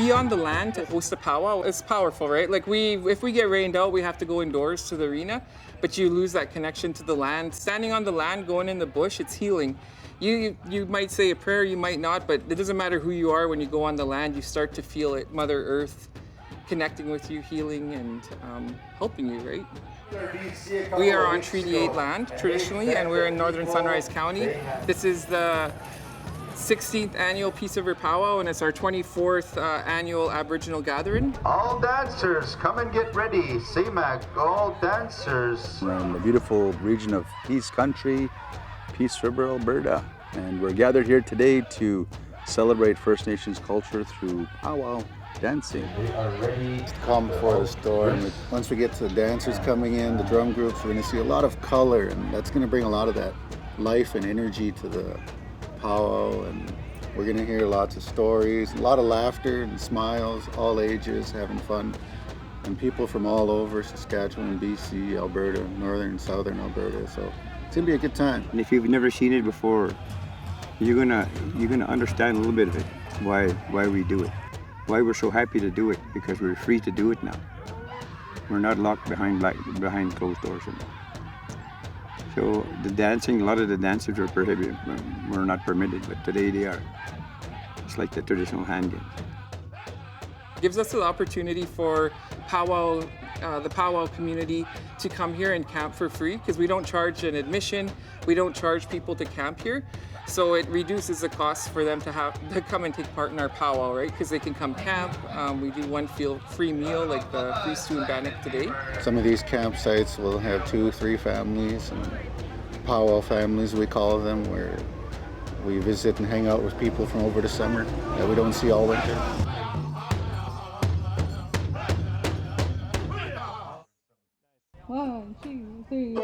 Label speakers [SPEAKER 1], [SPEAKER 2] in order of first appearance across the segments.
[SPEAKER 1] be on the land to host a powwow is powerful, right? Like if we get rained out, we have to go indoors to the arena, but you lose that connection to the land. Standing on the land, going in the bush, it's healing. You might say a prayer, you might not, but it doesn't matter who you are when you go on the land, you start to feel it, Mother Earth connecting with you, healing and helping you, right? We are on Treaty 8 land traditionally, and we're in Northern Sunrise County. This is the 16th annual Peace River Pow Wow, and it's our 24th annual Aboriginal gathering.
[SPEAKER 2] All dancers, come and get ready. CMAC, all dancers.
[SPEAKER 3] We're in the beautiful region of Peace Country, Peace River, Alberta. And we're gathered here today to celebrate First Nations culture through powwow dancing.
[SPEAKER 2] We are ready
[SPEAKER 4] to calm before the storm. Once we get to the dancers coming in, the drum groups, we're going to see a lot of color, and that's going to bring a lot of that life and energy to the powwow, and we're going to hear lots of stories, a lot of laughter and smiles, all ages having fun, and people from all over Saskatchewan, BC, Alberta, northern and southern Alberta, so it's going to be a good time.
[SPEAKER 5] And if you've never seen it before, you're gonna understand a little bit of it, why we do it, why we're so happy to do it, because we're free to do it now. We're not locked behind closed doors anymore. So the dancing, a lot of the dances are prohibited, were not permitted, but today they are. It's like the traditional hand game.
[SPEAKER 1] Gives us the opportunity for powwow, the powwow community to come here and camp for free, because we don't charge an admission, we don't charge people to camp here. So it reduces the cost for them to come and take part in our powwow, right? Because they can come camp. We do one free meal, like the free stew and bannock today.
[SPEAKER 4] Some of these campsites will have 2-3 families, and powwow families we call them, where we visit and hang out with people from over the summer that we don't see all winter.
[SPEAKER 6] One, two, three.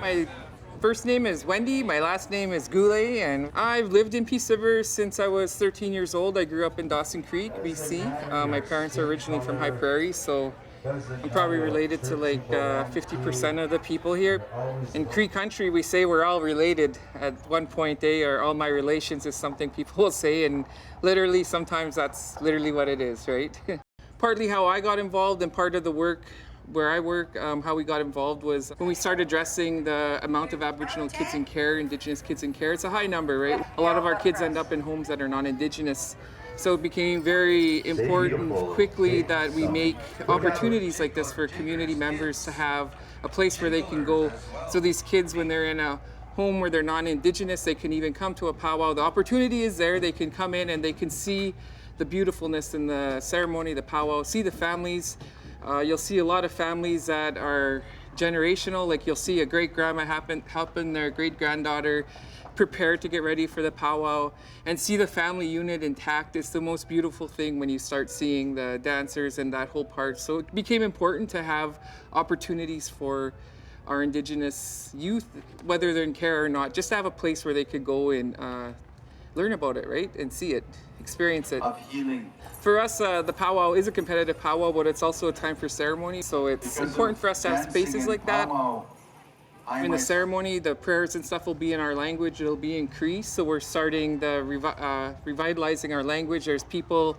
[SPEAKER 1] My first name is Wendy, my last name is Goulet, and I've lived in Peace River since I was 13 years old. I grew up in Dawson Creek, BC. My parents are originally from High Prairie, so I'm probably related to like 50% of the people here. In Cree country, we say we're all related. At one point, or all my relations is something people will say, and literally sometimes that's literally what it is, right? Partly how I got involved, and part of the work where I work, how we got involved was when we started addressing the amount of Aboriginal kids in care, Indigenous kids in care. It's a high number, right? A lot of our kids end up in homes that are non-Indigenous. So it became very important quickly that we make opportunities like this for community members to have a place where they can go. So these kids, when they're in a home where they're non-Indigenous, they can even come to a powwow. The opportunity is there. They can come in and they can see the beautifulness in the ceremony, the powwow, see the families. You'll see a lot of families that are generational. Like you'll see a great grandma helping their great granddaughter prepare to get ready for the powwow, and see the family unit intact. It's the most beautiful thing when you start seeing the dancers and that whole part. So it became important to have opportunities for our Indigenous youth, whether they're in care or not, just to have a place where they could go and learn about it, right? And see it, experience it.
[SPEAKER 2] Of healing.
[SPEAKER 1] For us, the powwow is a competitive powwow, but it's also a time for ceremony. So it's important for us to have spaces like that. In the ceremony, the prayers and stuff will be in our language. It'll be in Cree. So we're starting the revitalizing our language. There's people,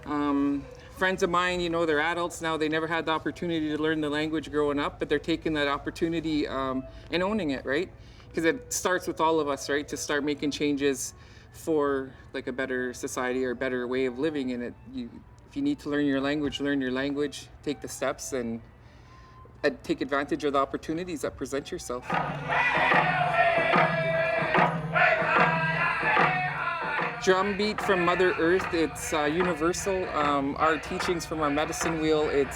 [SPEAKER 1] friends of mine, you know, they're adults now. They never had the opportunity to learn the language growing up, but they're taking that opportunity and owning it, right? Because it starts with all of us, right? To start making changes for like a better society or a better way of living in it. If you need to learn your language, take the steps and take advantage of the opportunities that present yourself. Drum beat from Mother Earth, it's universal. Our teachings from our medicine wheel, it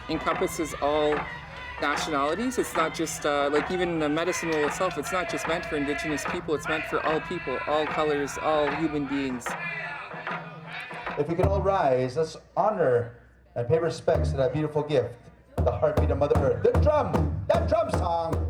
[SPEAKER 1] encompasses all nationalities. It's not just, like even the medicine wheel itself, it's not just meant for Indigenous people, it's meant for all people, all colors, all human beings.
[SPEAKER 2] If we can all rise, let's honor and pay respects to that beautiful gift, the heartbeat of Mother Earth. The drum, that drum song.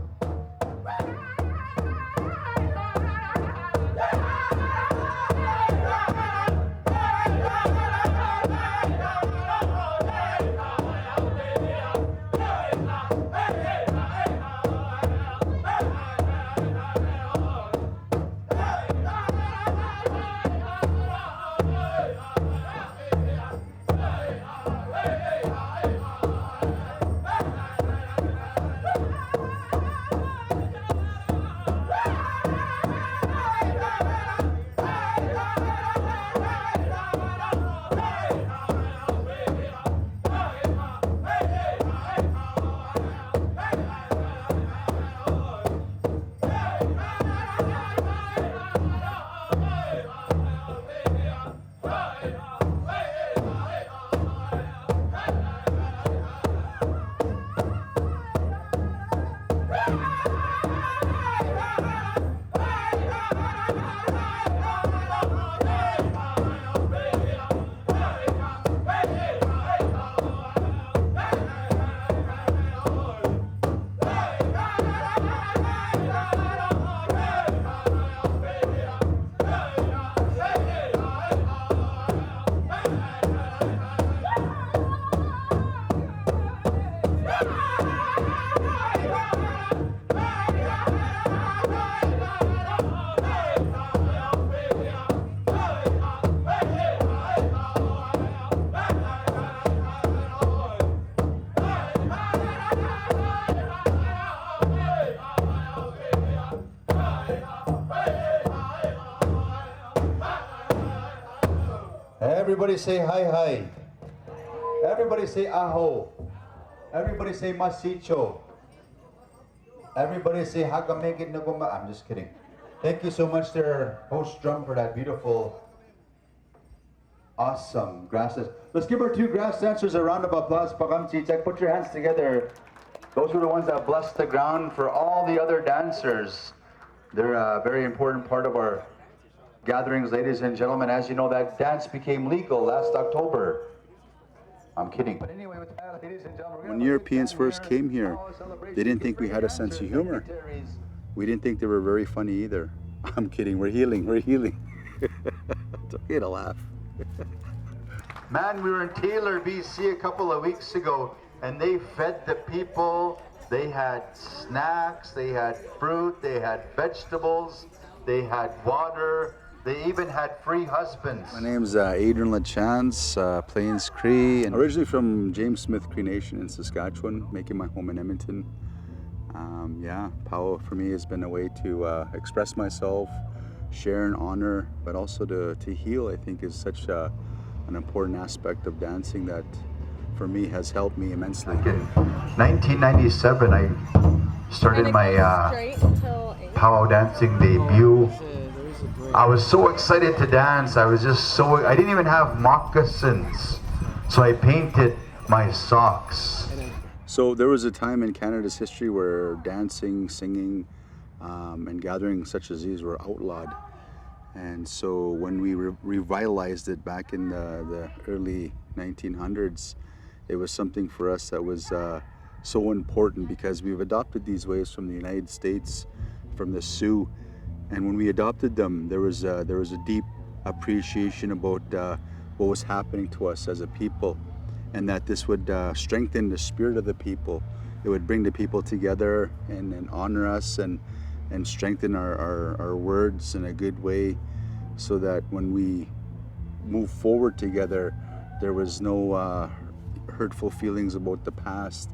[SPEAKER 2] Everybody say hi hi. Everybody say aho. Everybody say masicho. Everybody say hagamegit naguma. I'm just kidding. Thank you so much to our host drum for that beautiful, awesome grass dance. Let's give our two grass dancers a round of applause. Pakamchichak, put your hands together. Those were the ones that blessed the ground for all the other dancers. They're a very important part of our gatherings, ladies and gentlemen. As you know, that dance became legal last October. I'm kidding. But anyway, with that, ladies and gentlemen,
[SPEAKER 3] When Europeans first came here, they didn't think we had a sense of humor. We didn't think they were very funny either. I'm kidding, we're healing. It's okay to laugh.
[SPEAKER 2] man, we were in Taylor, BC a couple of weeks ago, and they fed the people. They had snacks, they had fruit, they had vegetables, they had water. They even had free husbands.
[SPEAKER 3] My name's Adrian LaChance, Plains Cree, and originally from James Smith Cree Nation in Saskatchewan, making my home in Edmonton. Yeah, powwow for me has been a way to express myself, share and honor, but also to heal. I think is such an important aspect of dancing that for me has helped me immensely.
[SPEAKER 2] In 1997, I started my powwow dancing debut. I was so excited to dance. I didn't even have moccasins. So I painted my socks.
[SPEAKER 3] So there was a time in Canada's history where dancing, singing, and gatherings such as these were outlawed. And so when we revitalized it back in the early 1900s, it was something for us that was so important, because we've adopted these ways from the United States, from the Sioux. And when we adopted them, there was a deep appreciation about what was happening to us as a people, and that this would strengthen the spirit of the people. It would bring the people together and honor us and strengthen our words in a good way, so that when we move forward together, there was no hurtful feelings about the past.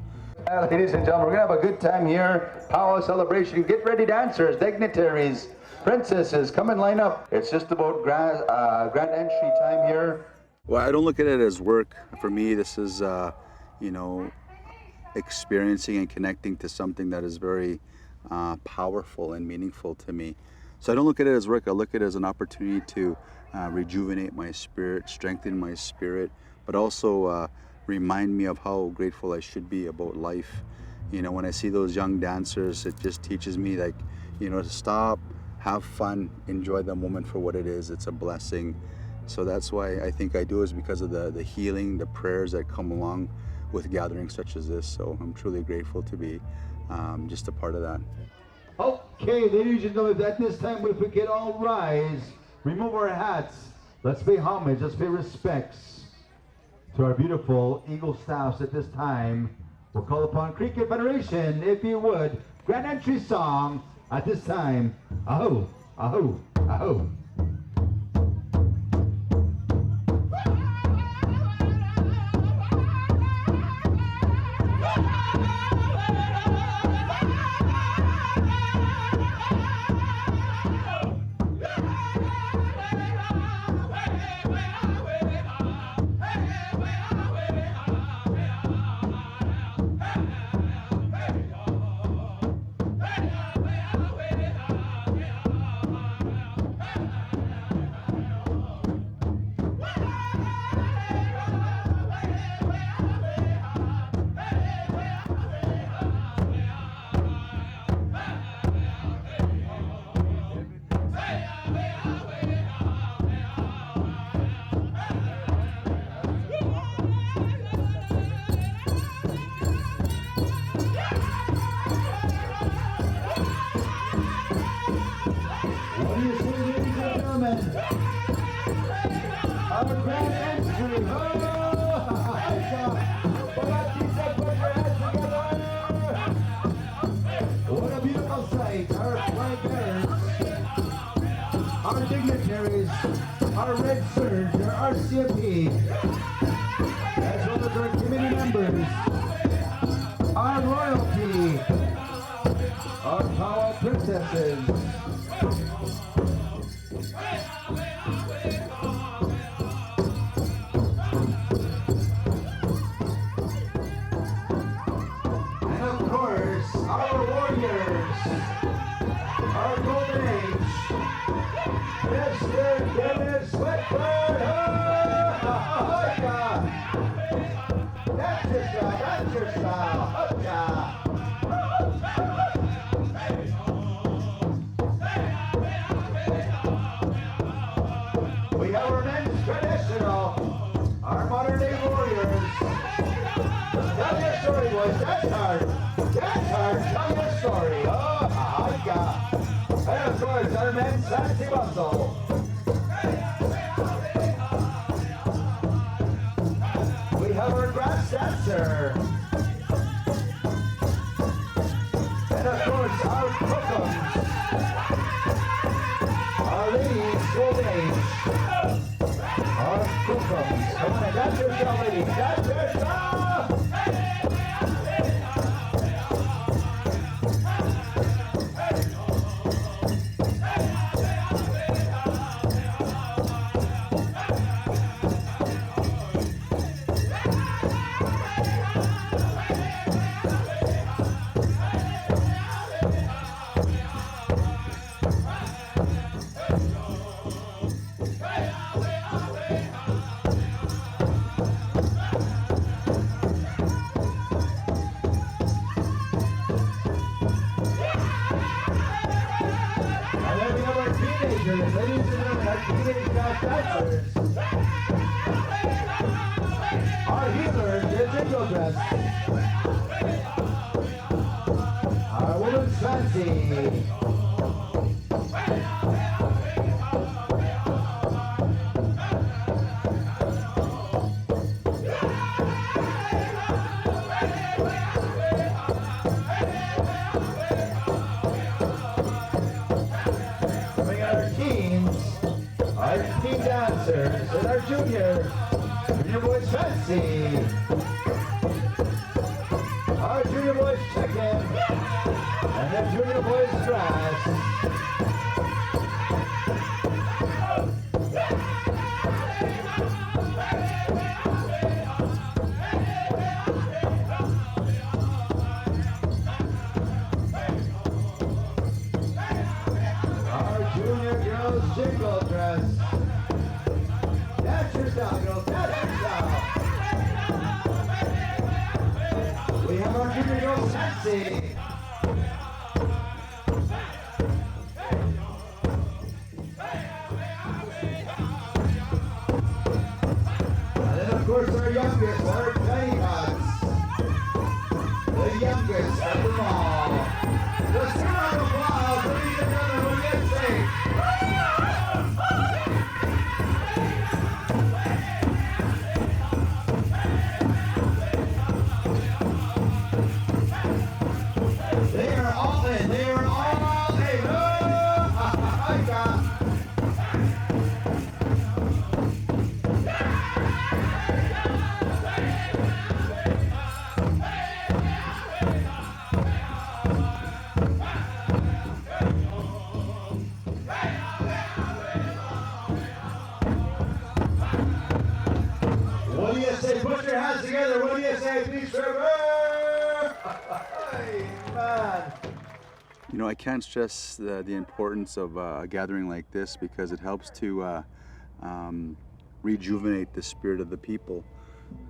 [SPEAKER 2] Ladies and gentlemen, we're gonna have a good time here. Powwow celebration. Get ready, dancers, dignitaries, princesses, come and line up. It's just about grand entry time here.
[SPEAKER 3] Well, I don't look at it as work. For me, this is, experiencing and connecting to something that is very powerful and meaningful to me. So I don't look at it as work. I look at it as an opportunity to rejuvenate my spirit, strengthen my spirit, but also remind me of how grateful I should be about life. When I see those young dancers, it just teaches me, to stop, have fun, enjoy the moment for what it is. It's a blessing. So that's why I think I do, is because of the healing, the prayers that come along with gatherings such as this. So I'm truly grateful to be just a part of that.
[SPEAKER 2] Okay, ladies and gentlemen, at this time, if we could all rise, remove our hats, let's pay homage, let's pay respects to our beautiful Eagle staffs at this time. We'll call upon Cricket Federation, if you would, grand entry song at this time. Aho, aho, aho. What a beautiful sight. Our flag bearers, our dignitaries, our Red Surge, our RCMP, as well as our committee members, our royalty, our powwow princesses. We have our men's traditional, our modern day warriors. Tell your story, boys. That's hard. That's hard. Tell your story. Oh, yeah. And of course, our men's fancy muscle. We have our grass dancer. And of course, our cookums. Our ladies, golden age. Our cookums. Come on, dance yourself, ladies. Dance yourself. dancers, ladies and gentlemen, our teenage dancers, our healers, their jingle dress, our women's fancy. Dancers and our junior boys fancy, our junior boys chicken, and the junior boys dress. Our junior girls jingle dress. That's your style, girls. That's your style. We have our junior girls fancy. And then, of course, our youngest, our tiny tots. The youngest of them all. Let's give them an applause. Ladies and gentlemen, what do you say? What do you say? Put your hands together. What do you say, please, River? Man.
[SPEAKER 3] You know, I can't stress the importance of a gathering like this because it helps to rejuvenate the spirit of the people.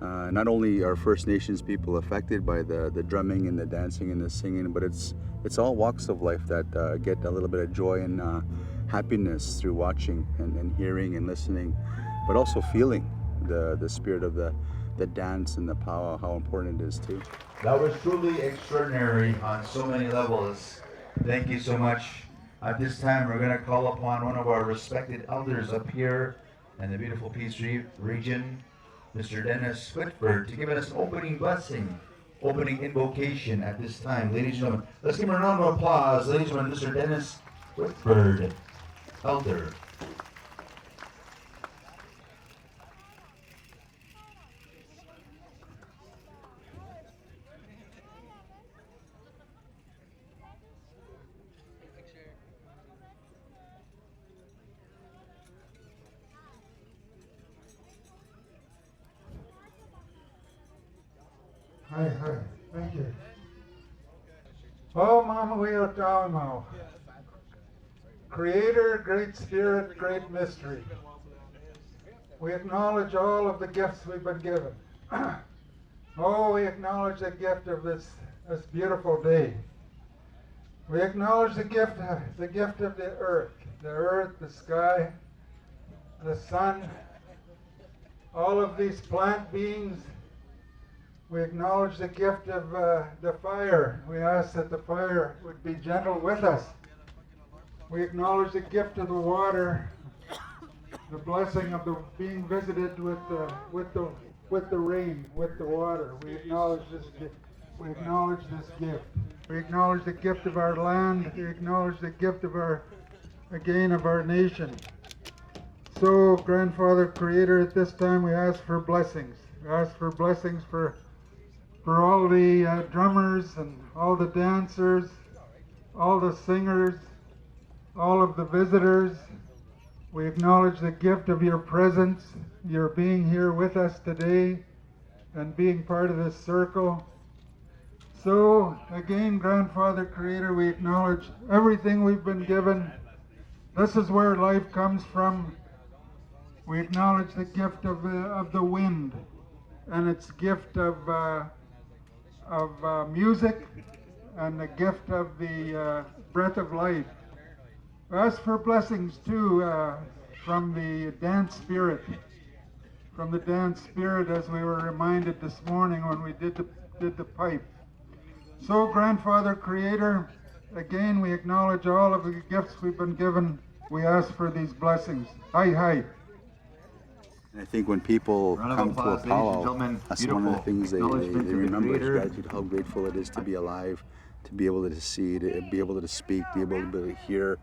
[SPEAKER 3] Not only are First Nations people affected by the drumming and the dancing and the singing, but it's all walks of life that get a little bit of joy and happiness through watching and hearing and listening, but also feeling the spirit of the dance and the powwow, how important it is too.
[SPEAKER 2] That was truly extraordinary on so many levels. Thank you so much. At this time, we're going to call upon one of our respected elders up here in the beautiful Peace region, Mr. Dennis Whitford, to give us an opening blessing, opening invocation at this time. Ladies and gentlemen, let's give him a round of applause. Ladies and gentlemen, Mr. Dennis Whitford, elder.
[SPEAKER 6] Hi, thank you. Oh, Mama Weo Tawamo. Creator, Great Spirit, Great Mystery. We acknowledge all of the gifts we've been given. Oh, we acknowledge the gift of this beautiful day. We acknowledge the gift of the earth, the sky, the sun, all of these plant beings. We acknowledge the gift of the fire. We ask that the fire would be gentle with us. We acknowledge the gift of the water, the blessing of being visited with the rain, with the water. We acknowledge this gift. We acknowledge this gift. We acknowledge the gift of our land. We acknowledge the gift of our nation. So, Grandfather Creator, at this time we ask for blessings. We ask for blessings for all the drummers and all the dancers, all the singers, all of the visitors. We acknowledge the gift of your presence, your being here with us today and being part of this circle. So again, Grandfather Creator, we acknowledge everything we've been given. This is where life comes from. We acknowledge the gift of the wind and its gift of music and the gift of the breath of life. Ask for blessings too from the dance spirit. From the dance spirit, as we were reminded this morning when we did the pipe. So, Grandfather Creator, again we acknowledge all of the gifts we've been given. We ask for these blessings. Hi, hi.
[SPEAKER 3] And I think when people
[SPEAKER 2] Round of
[SPEAKER 3] come to a
[SPEAKER 2] applause, ladies and
[SPEAKER 3] powwow,
[SPEAKER 2] gentlemen.
[SPEAKER 3] that's one of the
[SPEAKER 2] Beautiful
[SPEAKER 3] things they
[SPEAKER 2] acknowledgement to the
[SPEAKER 3] remember is
[SPEAKER 2] Creator.
[SPEAKER 3] gratitude, how grateful it is to be alive, to be able to see, to be able to speak, be able to hear,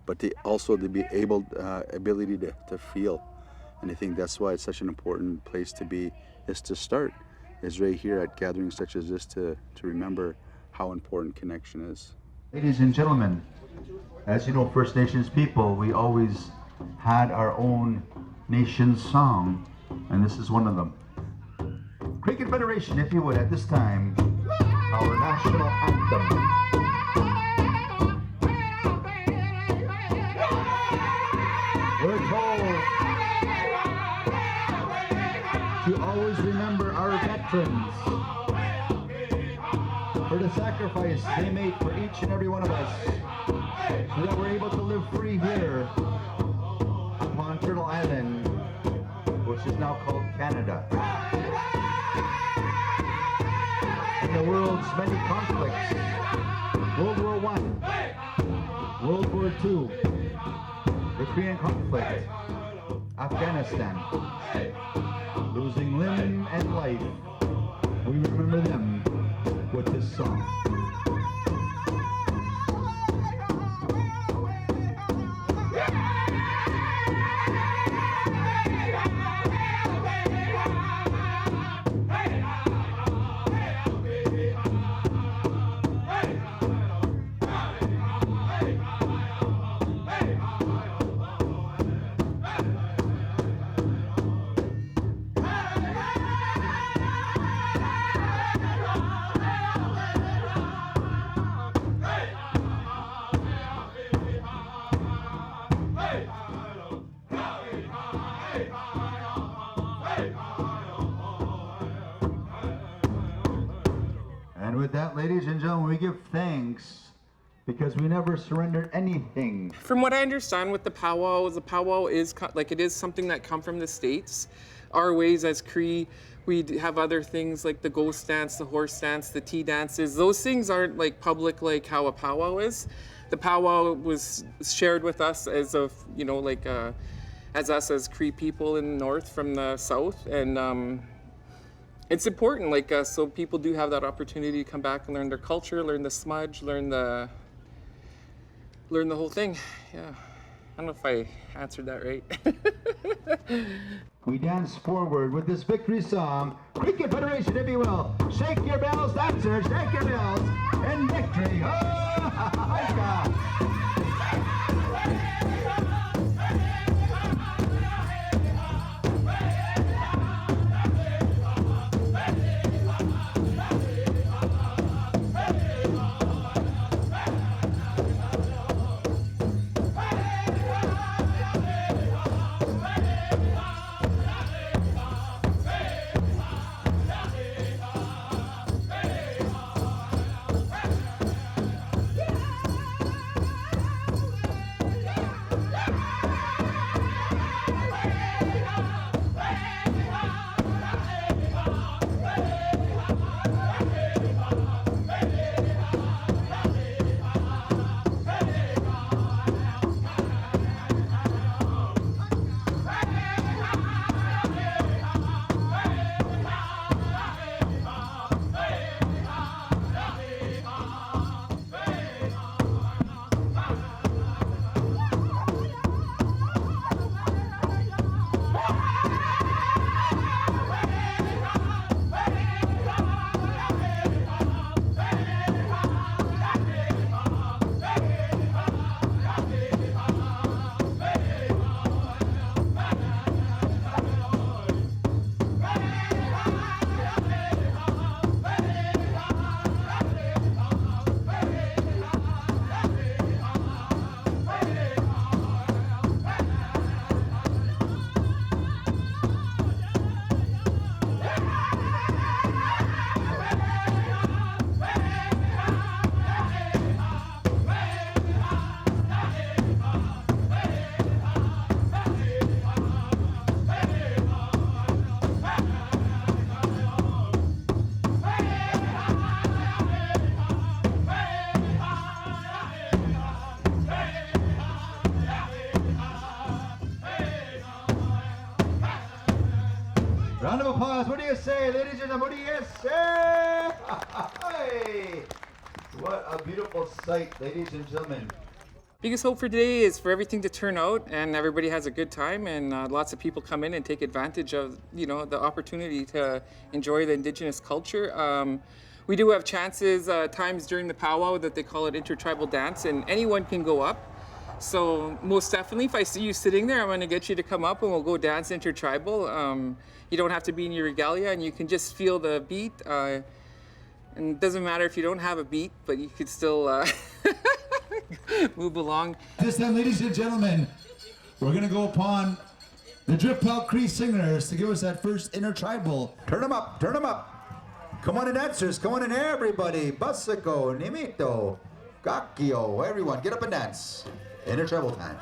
[SPEAKER 3] but also to be able, ability to feel. And I think that's why it's such an important place to be, is to start, is right here at gatherings such as this to remember how important connection is.
[SPEAKER 2] Ladies and gentlemen, as you know, First Nations people, we always had our own nation's song, and this is one of them. Cricket Federation, if you would, at this time, our national anthem. We're told to always remember our veterans for the sacrifice they made for each and every one of us, so that we're able to live free here upon Turtle Island, which is now called Canada. In the world's many conflicts, World War I, World War II, the Korean conflict, Afghanistan, losing limb and life, we remember them with this song. And with that, ladies and gentlemen, we give thanks because we never surrendered anything.
[SPEAKER 1] From what I understand with the powwow is like it is something that come from the States. Our ways as Cree, we have other things like the ghost dance, the horse dance, the tea dances. Those things aren't like public like how a powwow is. The powwow was shared with us as of, you know, like as us as Cree people in the north from the south, and it's important, like so people do have that opportunity to come back and learn their culture, learn the smudge, learn the whole thing. Yeah, I don't know if I answered that right.
[SPEAKER 2] We dance forward with this victory song. Cricket Federation, if you will. Shake your bells, dancers, shake your bells in victory. applause. What do you say, ladies and gentlemen? What do you say? Hey, what a beautiful sight, ladies and gentlemen.
[SPEAKER 1] Biggest hope for today is for everything to turn out and everybody has a good time and lots of people come in and take advantage of, you know, the opportunity to enjoy the Indigenous culture. We do have chances, times during the powwow that they call it intertribal dance, and anyone can go up. So most definitely, if I see you sitting there, I'm going to get you to come up and we'll go dance intertribal. You don't have to be in your regalia and you can just feel the beat. And it doesn't matter if you don't have a beat, but you could still move along.
[SPEAKER 2] This time, ladies and gentlemen, we're going to go upon the River Pow Cree singers to give us that first intertribal. Turn them up, turn them up. Come on in, dancers, come on in, everybody. Basiko, Nimito, Gakio, everyone, get up and dance. Intertribal time.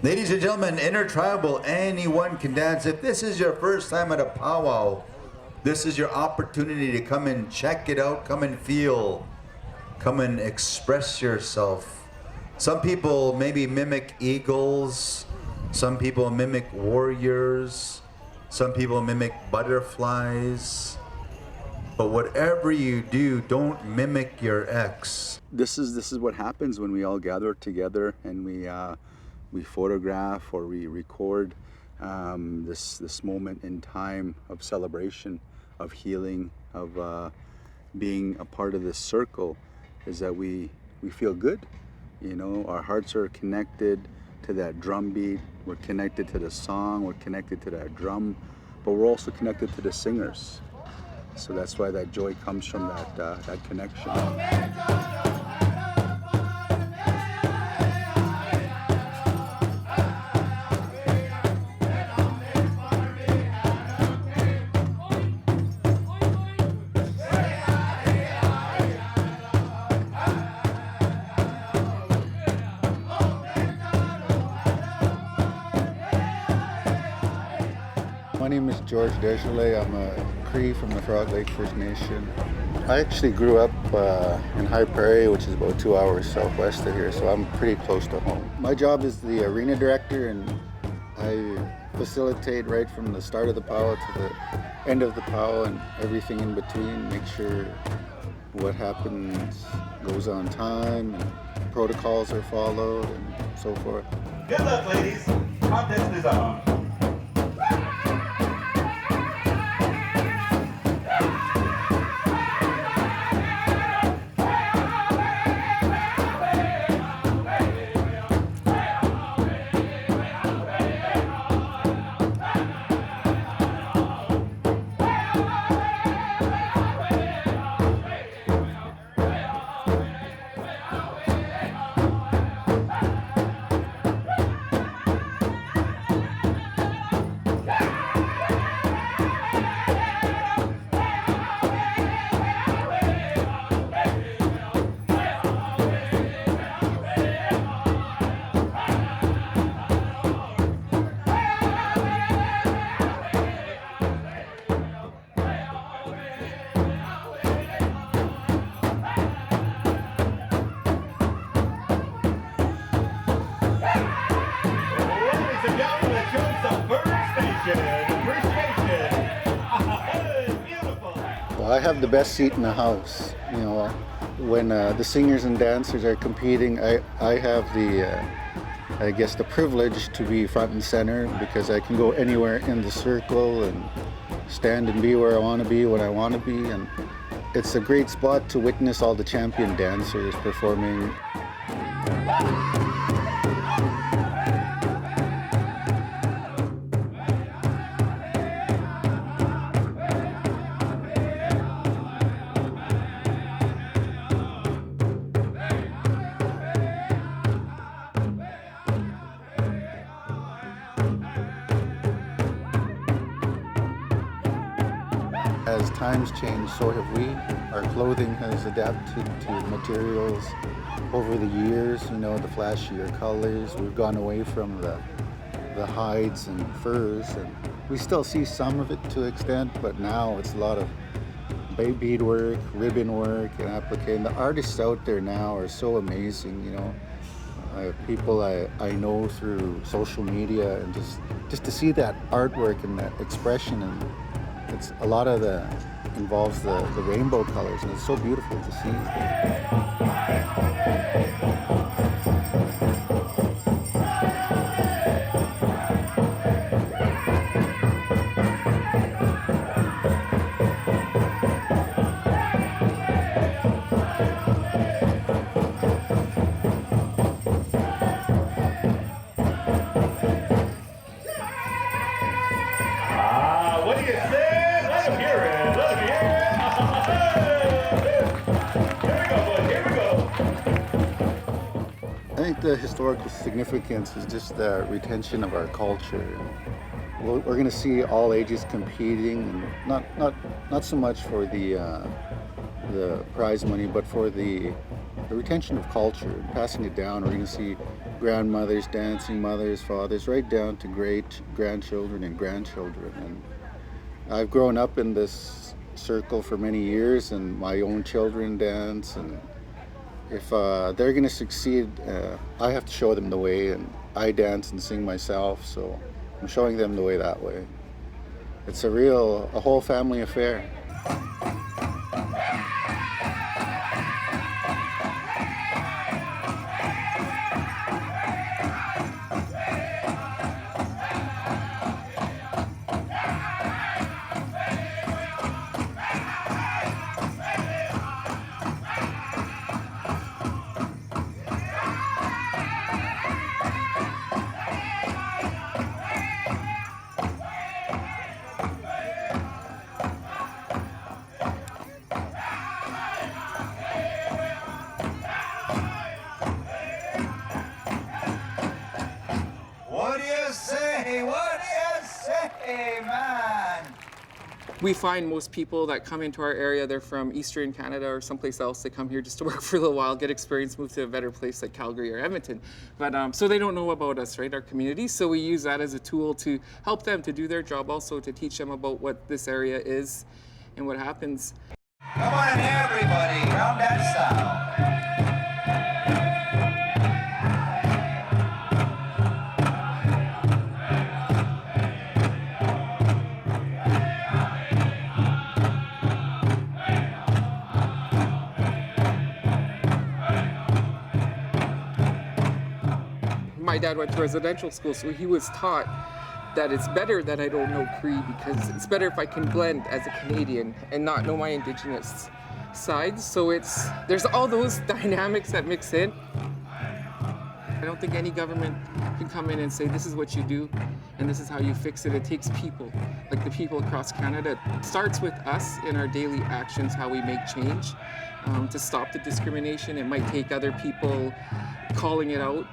[SPEAKER 2] Ladies and gentlemen, intertribal, anyone can dance. If this is your first time at a powwow, this is your opportunity to come and check it out, come and feel, come and express yourself. Some people maybe mimic eagles, some people mimic warriors, some people mimic butterflies. But whatever you do, don't mimic your ex.
[SPEAKER 3] This is what happens when we all gather together and we photograph or we record this moment in time of celebration, of healing, of being a part of this circle, is that we feel good. You know, our hearts are connected to that drum beat, we're connected to the song, we're connected to that drum, but we're also connected to the singers. So that's why that joy comes from that connection.
[SPEAKER 4] My name is George Desjardins. I'm a Cree from the Frog Lake First Nation. I actually grew up in Hive Prairie, which is about 2 hours southwest of here, so I'm pretty close to home. My job is the arena director, and I facilitate right from the start of the powwow to the end of the powwow and everything in between, make sure what happens goes on time and protocols are followed and so forth.
[SPEAKER 7] Good luck, ladies. Contest is on.
[SPEAKER 4] I have the best seat in the house. You know, when the singers and dancers are competing, I have the, I guess, the privilege to be front and center because I can go anywhere in the circle and stand and be where I want to be when I want to be. And it's a great spot to witness all the champion dancers performing. As times change, so have we. Our clothing has adapted to materials over the years, you know, the flashier colors. We've gone away from the hides and furs, and we still see some of it to an extent, but now it's a lot of beadwork, ribbon work, and applique. And the artists out there now are so amazing, you know. People I know through social media, and just to see that artwork and that expression, and it's a lot of involves the rainbow colors, and it's so beautiful to see.
[SPEAKER 7] What do you say? Let him hear it. Let him hear it. Here we go, boys. Here we go.
[SPEAKER 4] I think the historical significance is just the retention of our culture. We're going to see all ages competing, and not so much for the prize money, but for the retention of culture, and passing it down. We're going to see grandmothers dancing, mothers, fathers, right down to great grandchildren and grandchildren. And I've grown up in this circle for many years, and my own children dance, and if they're going to succeed, I have to show them the way, and I dance and sing myself, so I'm showing them the way that way. It's a whole family affair.
[SPEAKER 2] What do you say? What do you say, man?
[SPEAKER 1] We find most people that come into our area, they're from Eastern Canada or someplace else. They come here just to work for a little while, get experience, move to a better place like Calgary or Edmonton. But so they don't know about us, right, our community. So we use that as a tool to help them to do their job, also to teach them about what this area is and what happens.
[SPEAKER 2] Come on in, everybody, round that sound.
[SPEAKER 1] My dad went to residential school, so he was taught that it's better that I don't know Cree, because it's better if I can blend as a Canadian and not know my Indigenous sides. So there's all those dynamics that mix in. I don't think any government can come in and say, this is what you do and this is how you fix it. It takes people, like the people across Canada. It starts with us in our daily actions, how we make change to stop the discrimination. It might take other people calling it out,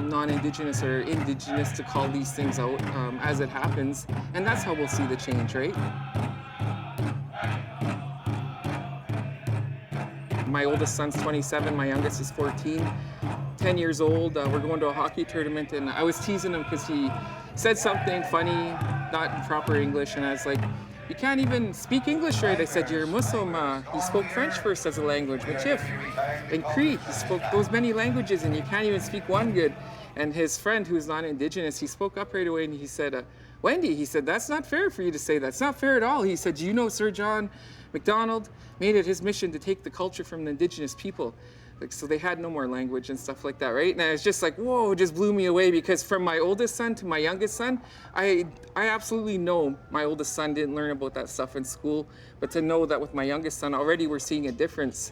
[SPEAKER 1] non-Indigenous or Indigenous, to call these things out as it happens. And that's how we'll see the change, right? My oldest son's 27, my youngest is 14. 10 years old, we're going to a hockey tournament, and I was teasing him because he said something funny, not in proper English, and I was like, you can't even speak English right. I said, you're Muslim. He spoke French first as a language, Machif. And Cree, he spoke those many languages, and you can't even speak one good. And his friend, who's not Indigenous, he spoke up right away, and he said, Wendy, he said, that's not fair for you to say. That's not fair at all. He said, you know, Sir John MacDonald made it his mission to take the culture from the indigenous people. Like, so they had no more language and stuff like that, right? And I was just like, whoa, it just blew me away, because from my oldest son to my youngest son, I absolutely know my oldest son didn't learn about that stuff in school, but to know that with my youngest son already we're seeing a difference.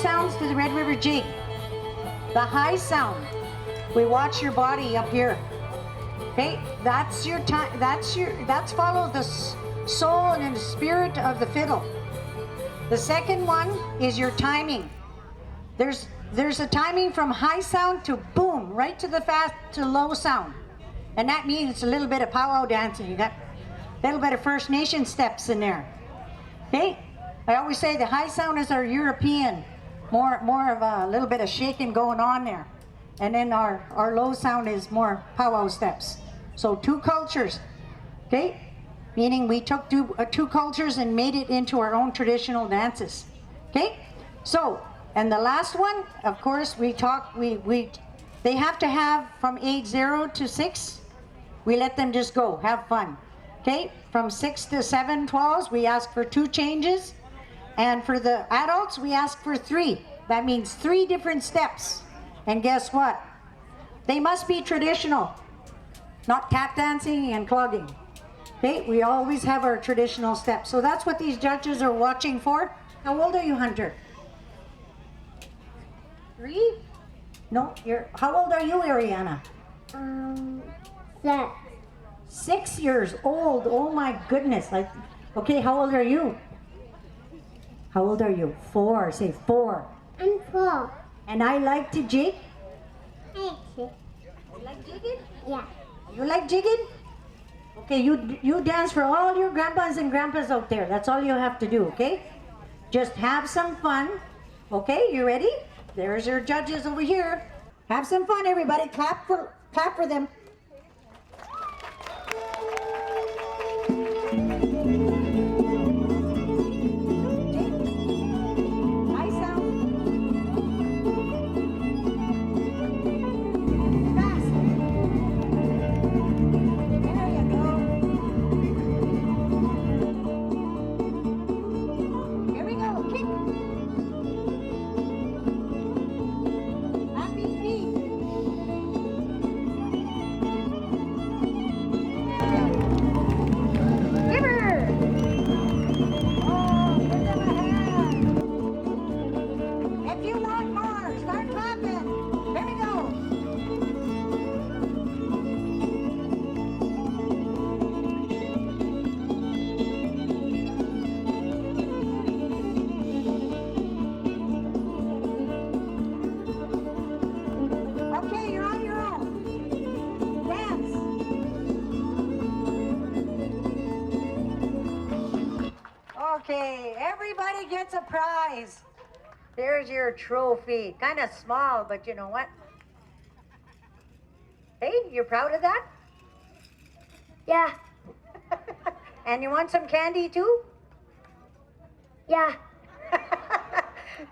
[SPEAKER 8] Sounds to the Red River jig. The high sound, we watch your body up here. Okay, that's your time. That's follow the soul and the spirit of the fiddle. The second one is your timing. There's a timing from high sound to boom, right to the fast to low sound, and that means it's a little bit of powwow dancing. You got a little bit of First Nation steps in there. Okay, I always say the high sound is our European. More of a little bit of shaking going on there. And then our low sound is more powwow steps. So two cultures, okay? Meaning we took two cultures and made it into our own traditional dances, okay? So, and the last one, of course, they have to have from age 0 to 6, we let them just go, have fun, okay? From 6 to 7, 12, we ask for 2 changes. And for the adults, we ask for 3. That means 3 different steps. And guess what? They must be traditional, not tap dancing and clogging. Okay, we always have our traditional steps. So that's what these judges are watching for. How old are you, Hunter? 3? No, how old are you, Ariana?
[SPEAKER 9] 6.
[SPEAKER 8] 6 years old. Oh my goodness. Okay, how old are you? How old are you? 4. Say 4.
[SPEAKER 9] I'm 4.
[SPEAKER 8] And I like to jig.
[SPEAKER 9] I
[SPEAKER 8] You like jigging?
[SPEAKER 9] Yeah.
[SPEAKER 8] You like jigging? Okay, you dance for all your grandpas and grandpas out there. That's all you have to do, okay? Just have some fun. Okay, you ready? There's your judges over here. Have some fun, everybody. Clap for them. Okay, everybody gets a prize. There's your trophy. Kind of small, but you know what? Hey, you're proud of that?
[SPEAKER 9] Yeah.
[SPEAKER 8] And you want some candy too?
[SPEAKER 9] Yeah.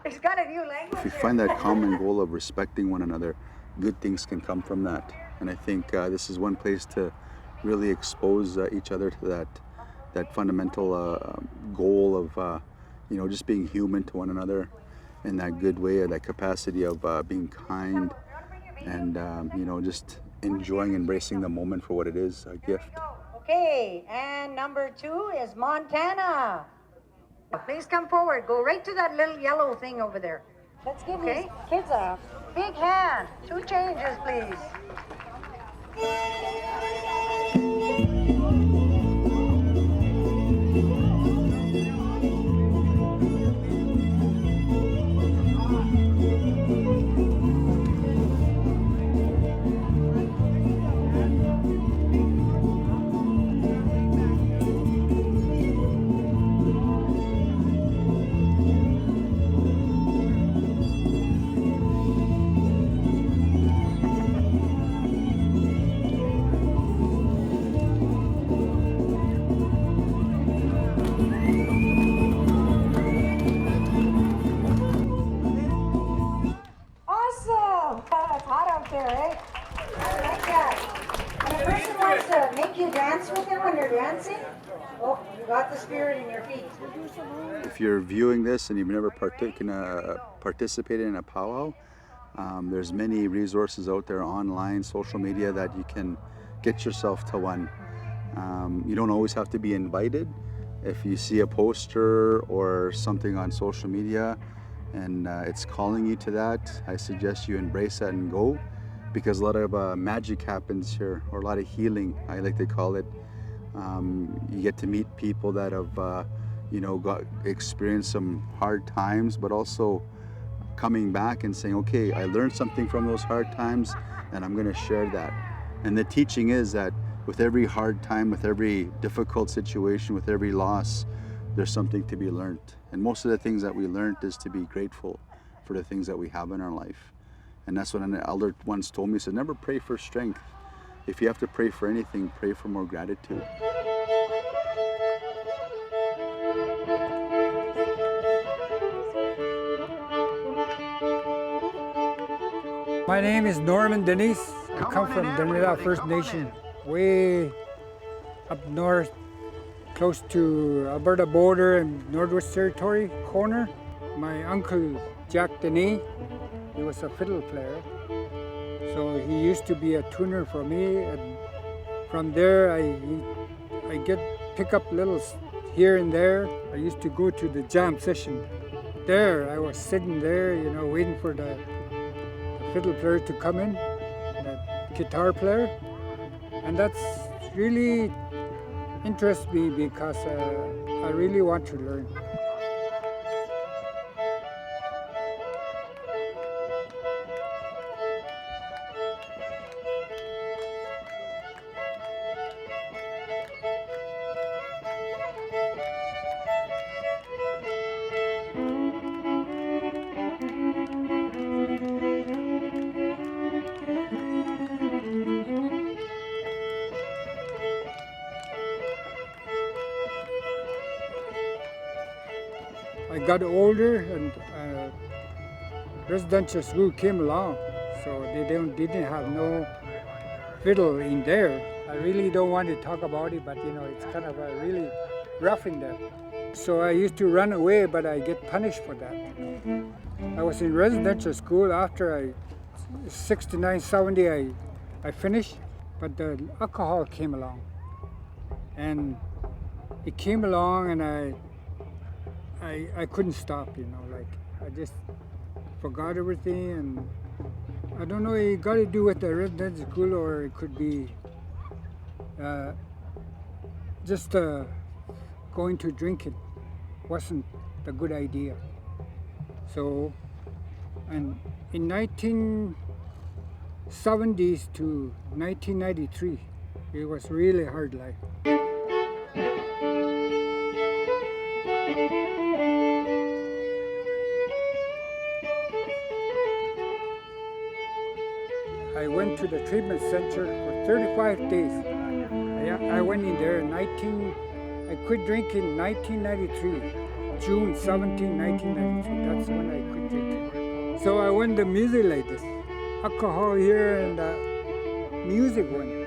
[SPEAKER 8] He's got a new language.
[SPEAKER 3] If you find that common goal of respecting one another, good things can come from that. And I think this is one place to really expose each other to that fundamental goal of, just being human to one another in that good way, or that capacity of being kind and, just enjoying, embracing the moment for what it is, a gift.
[SPEAKER 8] Okay, and number 2 is Montana. Please come forward. Go right to that little yellow thing over there. Let's give these kids a big hand. 2 changes, please. there, eh? I like that. And a person wants to make you dance with them when they're dancing. Oh, you got the spirit in your feet.
[SPEAKER 3] If you're viewing this and you've never participated in a powwow, there's many resources out there online, social media, that you can get yourself to one. You don't always have to be invited. If you see a poster or something on social media and it's calling you to that, I suggest you embrace that and go, because a lot of magic happens here, or a lot of healing, I like to call it. You get to meet people that have experienced some hard times, but also coming back and saying, okay, I learned something from those hard times and I'm going to share that. And the teaching is that with every hard time, with every difficult situation, with every loss, there's something to be learned. And most of the things that we learned is to be grateful for the things that we have in our life. And that's what an elder once told me. He said, never pray for strength. If you have to pray for anything, pray for more gratitude.
[SPEAKER 10] My name is Norman Denise. I come from Denila First Nation, way up north, close to Alberta border and Northwest Territory corner. My uncle, Jack Denise, he was a fiddle player. So he used to be a tuner for me, and from there I pick up little here and there. I used to go to the jam session. There, I was sitting there, waiting for the fiddle player to come in, the guitar player, and that's really interests me because I really want to learn. I got older and residential school came along, so they didn't have no fiddle in there. I really don't want to talk about it, but it's kind of really rough in there. So I used to run away, but I get punished for that. I was in residential school after 69, 70, I finished, but the alcohol came along. And it came along and I couldn't stop, I just forgot everything, and I don't know, it got to do with the residential school, or it could be just going to drinking wasn't a good idea. So, and in 1970s to 1993, it was really hard life. I went to the treatment center for 35 days. I went in there I quit drinking in 1993, June 17, 1993. That's when I quit drinking. So I went to music like this, alcohol here and music one.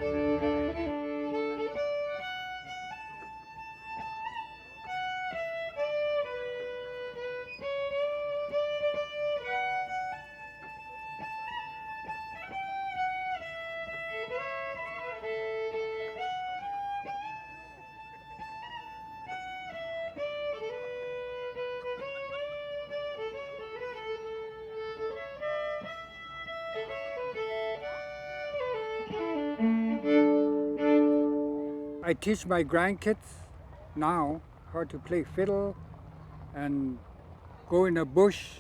[SPEAKER 10] I teach my grandkids now how to play fiddle and go in the bush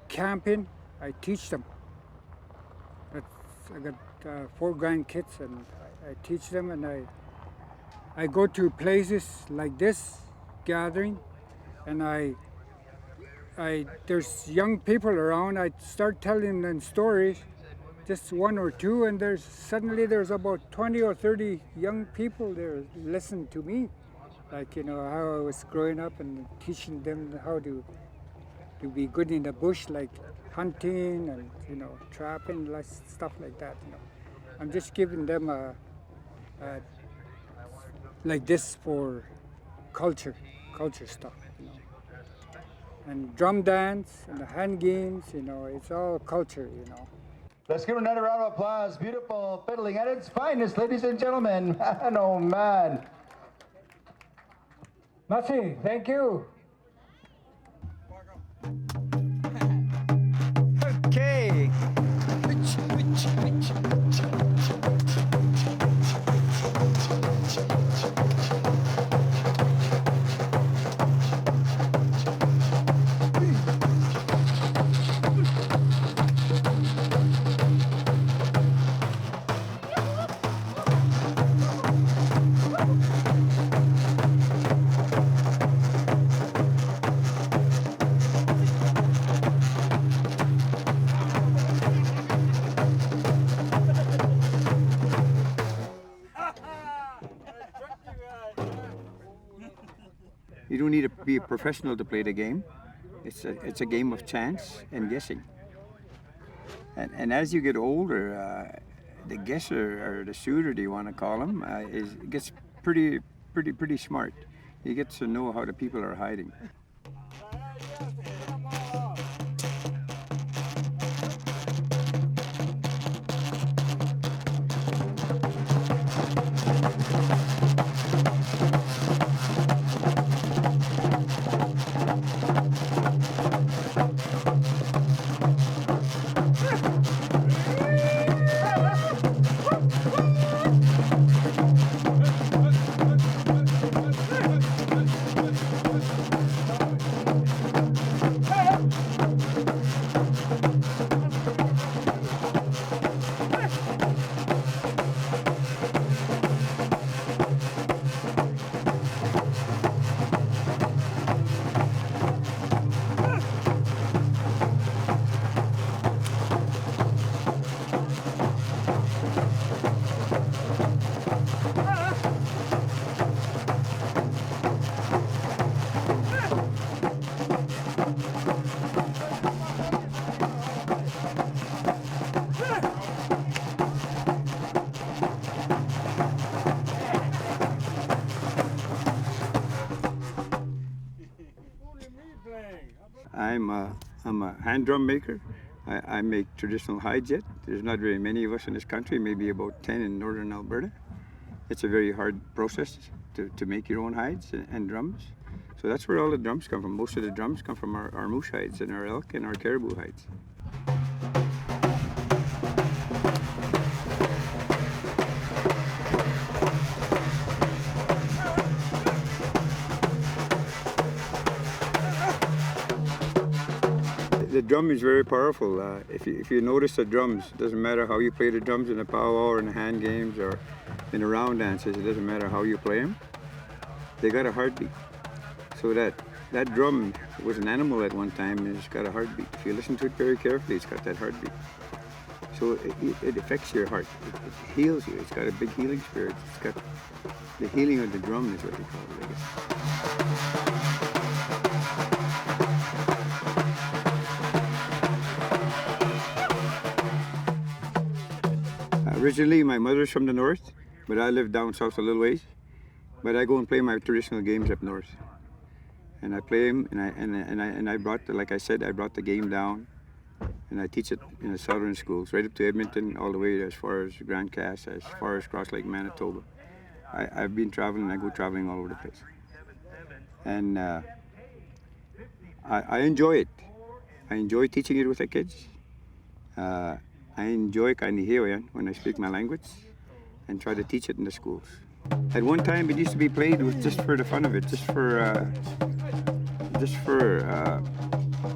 [SPEAKER 10] camping. I teach them. I got 4 grandkids and I teach them, and I go to places like this gathering, and there's young people around. I start telling them stories, just 1 or 2, and suddenly there's about 20 or 30 young people there listen to me, like how I was growing up and teaching them how to be good in the bush, like hunting and, you know, trapping, stuff like that, you know. I'm just giving them like this for culture stuff, you know. And drum dance and the hand games, you know, it's all culture, you know.
[SPEAKER 2] Let's give another round of applause. Beautiful fiddling at its finest, ladies and gentlemen. Man, oh man.
[SPEAKER 10] Masi, thank you.
[SPEAKER 5] Okay. You don't need to be a professional to play the game. It's a game of chance and guessing. And as you get older, the guesser or the shooter, do you want to call him, gets pretty smart. He gets to know how the people are hiding. I'm a hand drum maker. I make traditional hides yet. There's not very many of us in this country, maybe about 10 in northern Alberta. It's a very hard process to make your own hides and drums. So that's where all the drums come from. Most of the drums come from our moose hides and our elk and our caribou hides. The drum is very powerful. If you notice the drums, it doesn't matter how you play the drums in a powwow or in the hand games or in the round dances, it doesn't matter how you play them, they got a heartbeat. So that drum was an animal at one time and it's got a heartbeat. If you listen to it very carefully, it's got that heartbeat. So it affects your heart. It heals you. It's got a big healing spirit. It's got the healing of the drum is what they call it, I guess. Originally, my mother's from the north, but I live down south a little ways. But I go and play my traditional games up north, and I play them. And I brought, like I said, I brought the game down, and I teach it in the southern schools, right up to Edmonton, all the way as far as Grand Cass, as far as Cross Lake, Manitoba. I've been traveling. I go traveling all over the place, and I enjoy it. I enjoy teaching it with the kids. I enjoy Kainiheoyan when I speak my language and try to teach it in the schools. At one time, it used to be played with just for the fun of it, just for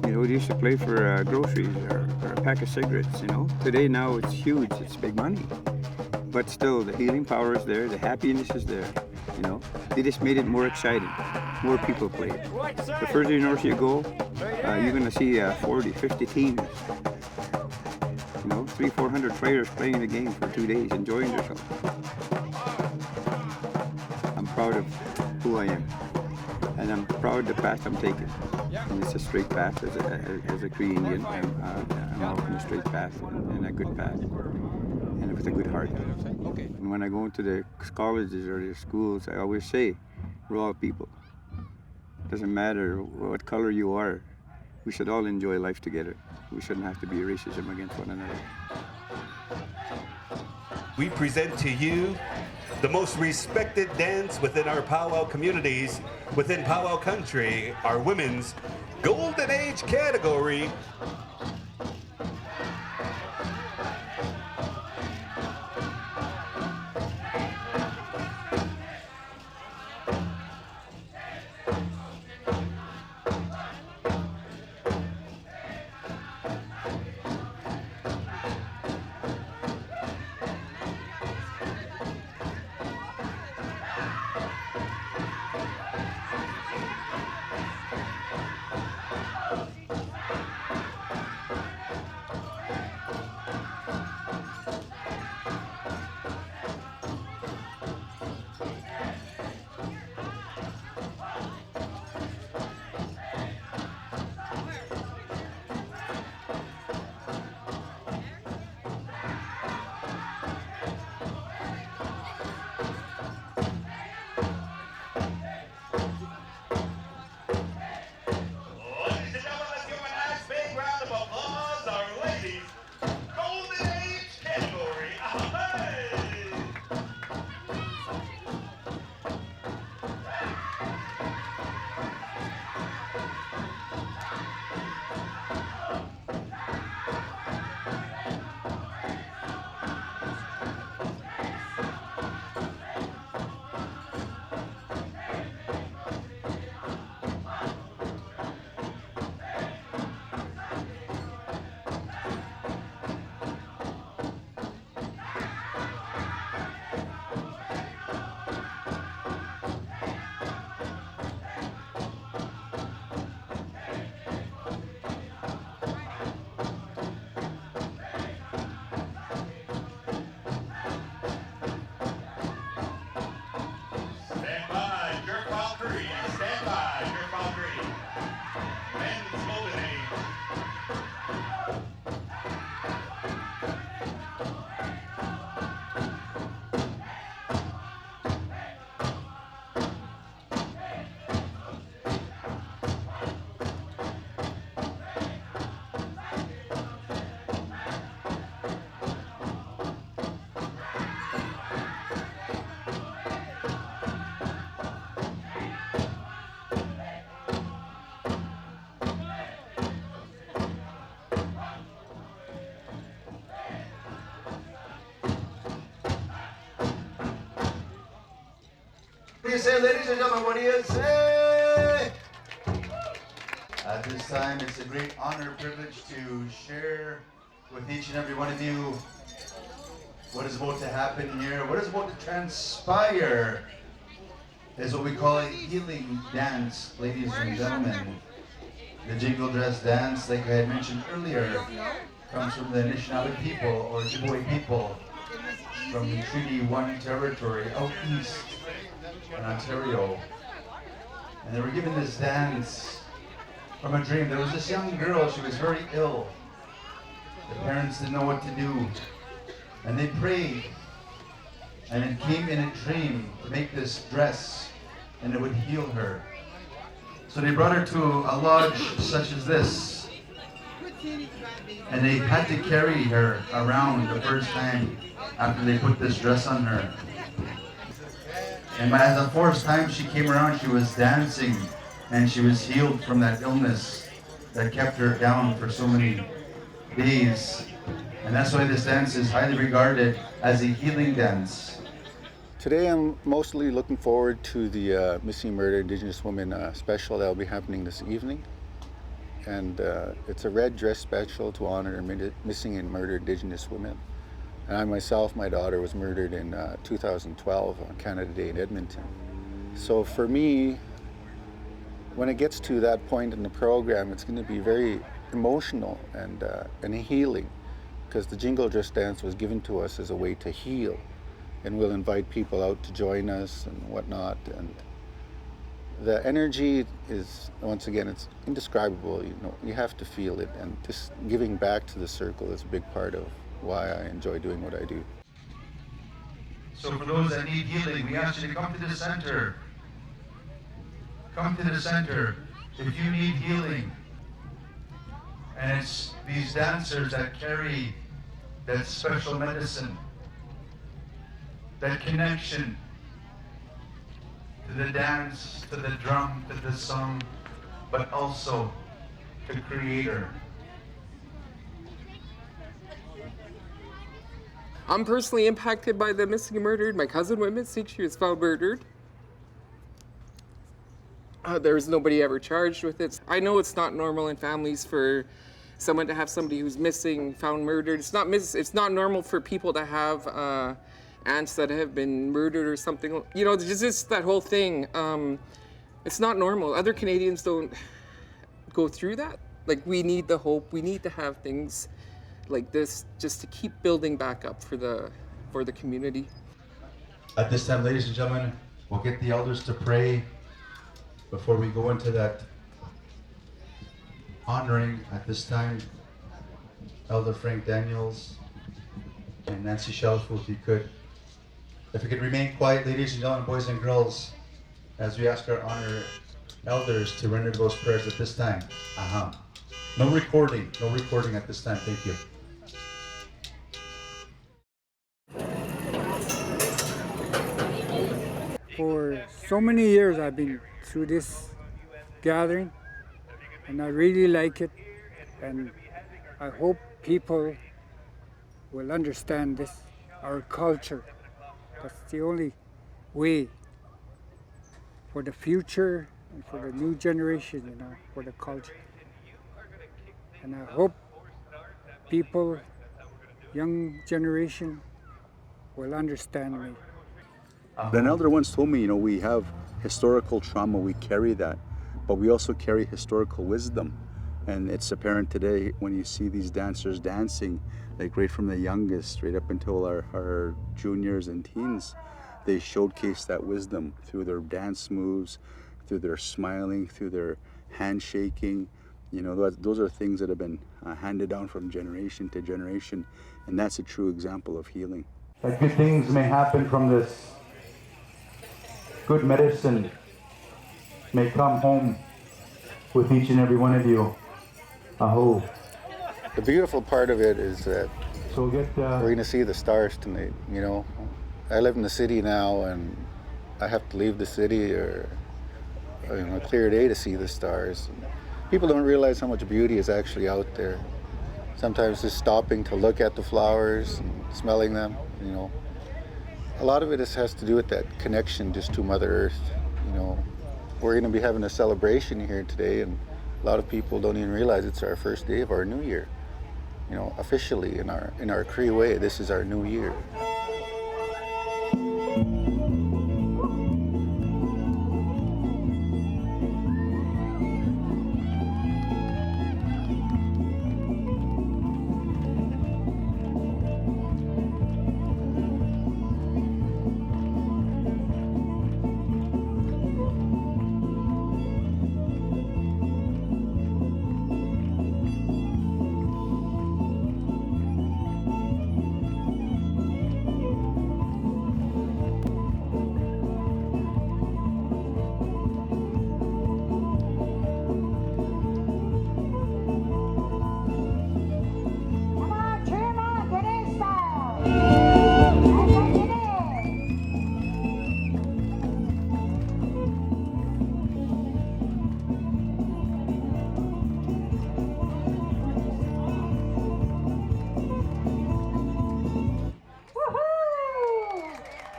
[SPEAKER 5] you know, it used to play for groceries or a pack of cigarettes, you know. Today, now, it's huge, it's big money. But still, the healing power is there, the happiness is there, you know. They just made it more exciting. More people play it. The further north you go, you're gonna see 40, 50 teams. You know, 300-400 players playing the game for 2 days, enjoying themselves. I'm proud of who I am. And and I'm proud of the path I'm taking. And it's a straight path as a Cree Indian. I'm walking a straight path and a good path, and with a good heart. And when I go into the colleges or the schools, I always say, we're all people. Doesn't matter what color you are, we should all enjoy life together. We shouldn't have to be racism against one another.
[SPEAKER 7] We present to you the most respected dance within our powwow communities, within powwow country, our women's Golden Age category.
[SPEAKER 2] What do you say, ladies and gentlemen? What do you say? At this time, it's a great honor and privilege to share with each and every one of you what is about to happen here. What is about to transpire is what we call a healing dance, ladies and gentlemen. The jingle dress dance, like I had mentioned earlier, comes from the Anishinaabe people or Ojibwe people from the Treaty 1 territory out east in Ontario. And they were given this dance from a dream. There was this young girl, she was very ill. The parents didn't know what to do. And they prayed. And it came in a dream to make this dress and it would heal her. So they brought her to a lodge such as this. And they had to carry her around the first time after they put this dress on her. And by the fourth time she came around, she was dancing and she was healed from that illness that kept her down for so many days. And that's why this dance is highly regarded as a healing dance.
[SPEAKER 4] Today I'm mostly looking forward to the Missing Murdered Indigenous Women special that will be happening this evening. And it's a red dress special to honor missing and murdered Indigenous women. And I myself, my daughter was murdered in 2012 on Canada Day in Edmonton. So for me, when it gets to that point in the program, it's going to be very emotional and healing, because the jingle dress dance was given to us as a way to heal. And we'll invite people out to join us and whatnot. And The energy is, once again, it's indescribable. You know, you have to feel it, and just giving back to the circle is a big part of why I enjoy doing what I do.
[SPEAKER 2] So for those that need healing, we ask you to come to the center. Come to the center if you need healing. And it's these dancers that carry that special medicine, that connection to the dance, to the drum, to the song, but also to Creator.
[SPEAKER 1] I'm personally impacted by the missing and murdered. My cousin went missing. She was found murdered. There was nobody ever charged with it. I know it's not normal in families for someone to have somebody who's missing, found murdered. It's not normal for people to have aunts that have been murdered or something. You know, just that whole thing. It's not normal. Other Canadians don't go through that. Like, we need the hope. We need to have things like this just to keep building back up for the community.
[SPEAKER 2] At this time, ladies and gentlemen, we'll get the elders to pray before we go into that honoring. At this time, Elder Frank Daniels and Nancy Shelfo, if you could remain quiet, ladies and gentlemen, boys and girls, as we ask our honor elders to render those prayers at this time. No recording at this time. Thank you.
[SPEAKER 10] For so many years I've been through this gathering, and I really like it, and I hope people will understand this, our culture. That's the only way for the future and for the new generation, you know, for the culture. And I hope people, young generation, will understand me.
[SPEAKER 3] An elder once told me, you know, we have historical trauma, we carry that, but we also carry historical wisdom. And it's apparent today when you see these dancers dancing, like right from the youngest, right up until our juniors and teens, they showcase that wisdom through their dance moves, through their smiling, through their handshaking. You know, those are things that have been handed down from generation to generation, and that's a true example of healing.
[SPEAKER 2] That good things may happen from this. Good medicine may come home with each and every one of you. Aho.
[SPEAKER 4] The beautiful part of it is that
[SPEAKER 2] So we'll get,
[SPEAKER 4] we're going to see the stars tonight. You know, I live in the city now, and I have to leave the city or a clear day to see the stars. People don't realize how much beauty is actually out there. Sometimes just stopping to look at the flowers and smelling them, you know. A lot of it has to do with that connection just to Mother Earth. You know, we're going to be having a celebration here today, and a lot of people don't even realize it's our first day of our new year. You know, officially in our Cree way, this is our new year.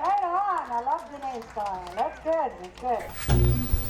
[SPEAKER 8] Right on. I love Danae's style. That's good. That's good.